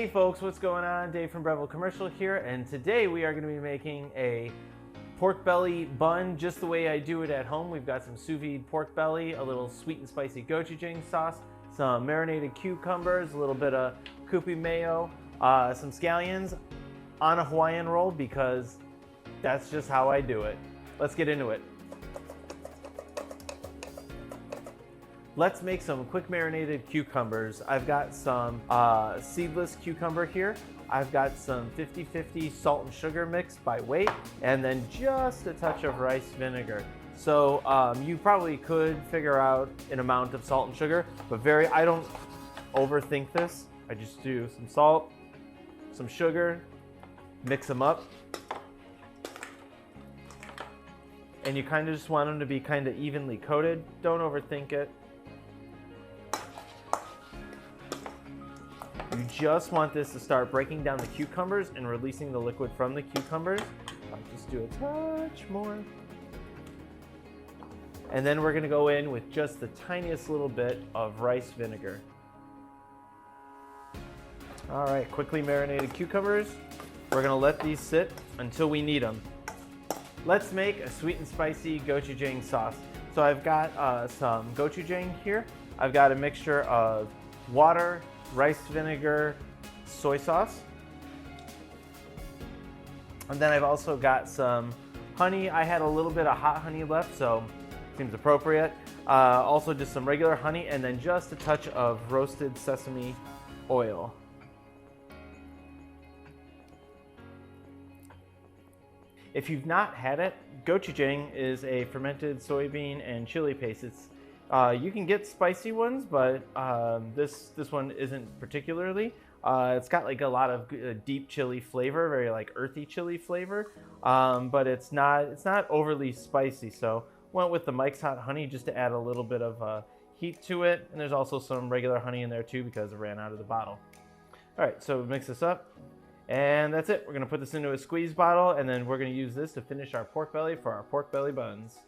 Hey folks, what's going on? Dave from Breville Commercial here, and today we are going to be making a pork belly bun just the way I do it at home. We've got some sous vide pork belly, a little sweet and spicy gochujang sauce, some marinated cucumbers, a little bit of kewpie mayo, some scallions on a Hawaiian roll because that's just how I do it. Let's get into it. Let's make some quick marinated cucumbers. I've got some seedless cucumber here. I've got some 50-50 salt and sugar mix by weight, and then just a touch of rice vinegar. So you probably could figure out an amount of salt and sugar, but I don't overthink this. I just do some salt, some sugar, mix them up. And you kind of just want them to be kind of evenly coated. Don't overthink it. You just want this to start breaking down the cucumbers and releasing the liquid from the cucumbers. I'll just do a touch more. And then we're gonna go in with just the tiniest little bit of rice vinegar. All right, quickly marinated cucumbers. We're gonna let these sit until we need them. Let's make a sweet and spicy gochujang sauce. So I've got some gochujang here. I've got a mixture of water, rice vinegar, soy sauce. And then I've also got some honey. I had a little bit of hot honey left, so seems appropriate. Also just some regular honey, and then just a touch of roasted sesame oil. If you've not had it, gochujang is a fermented soybean and chili paste. You can get spicy ones, but this one isn't particularly. It's got like a lot of deep chili flavor, very like earthy chili flavor, but it's not overly spicy. So went with the Mike's Hot Honey just to add a little bit of heat to it, and there's also some regular honey in there too because it ran out of the bottle. All right, so mix this up, and that's it. We're gonna put this into a squeeze bottle, and then we're gonna use this to finish our pork belly for our pork belly buns.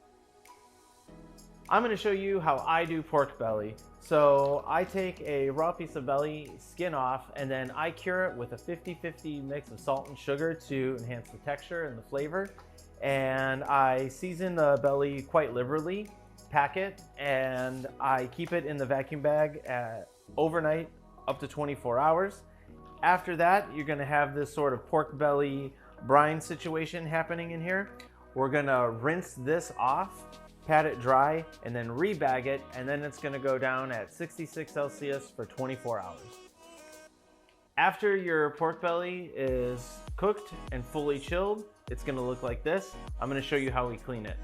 I'm going to show you how I do pork belly. So I take a raw piece of belly, skin off, and then I cure it with a 50-50 mix of salt and sugar to enhance the texture and the flavor. And I season the belly quite liberally, pack it, and I keep it in the vacuum bag overnight up to 24 hours. After that, you're going to have this sort of pork belly brine situation happening in here. We're going to rinse this off, pat it dry, and then rebag it, and then it's gonna go down at 66 Celsius for 24 hours. After your pork belly is cooked and fully chilled, it's gonna look like this. I'm gonna show you how we clean it.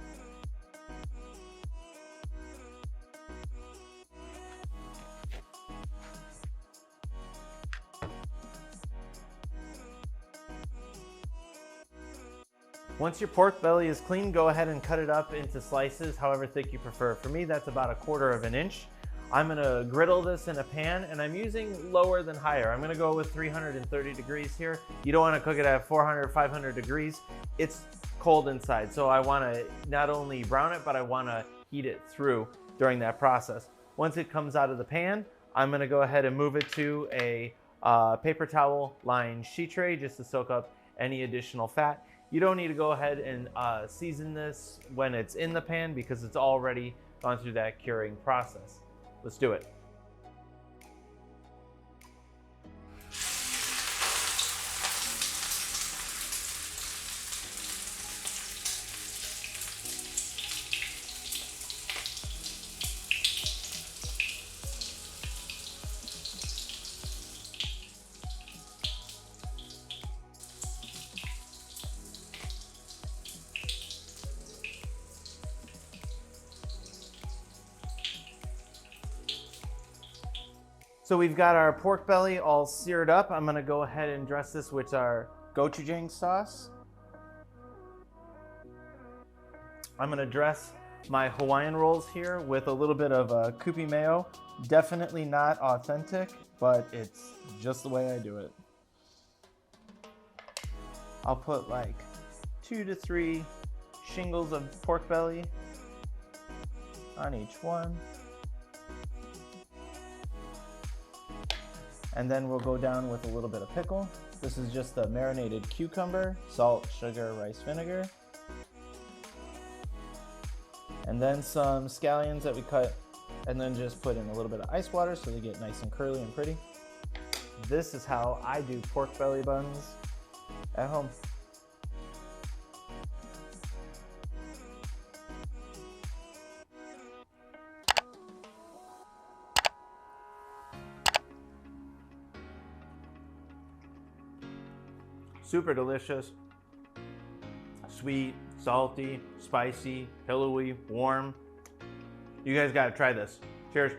Once your pork belly is clean, go ahead and cut it up into slices, however thick you prefer. For me, that's about 1/4 of an inch. I'm gonna griddle this in a pan, and I'm using lower than higher. I'm gonna go with 330 degrees here. You don't wanna cook it at 400, 500 degrees. It's cold inside, so I wanna not only brown it, but I wanna heat it through during that process. Once it comes out of the pan, I'm gonna go ahead and move it to a paper towel lined sheet tray just to soak up any additional fat. You don't need to go ahead and season this when it's in the pan because it's already gone through that curing process. Let's do it. So we've got our pork belly all seared up. I'm gonna go ahead and dress this with our gochujang sauce. I'm gonna dress my Hawaiian rolls here with a little bit of kewpie mayo. Definitely not authentic, but it's just the way I do it. I'll put like 2 to 3 shingles of pork belly on each one. And then we'll go down with a little bit of pickle. This is just the marinated cucumber, salt, sugar, rice vinegar. And then some scallions that we cut and then just put in a little bit of ice water so they get nice and curly and pretty. This is how I do pork belly buns at home. Super delicious, sweet, salty, spicy, pillowy, warm. You guys gotta try this. Cheers.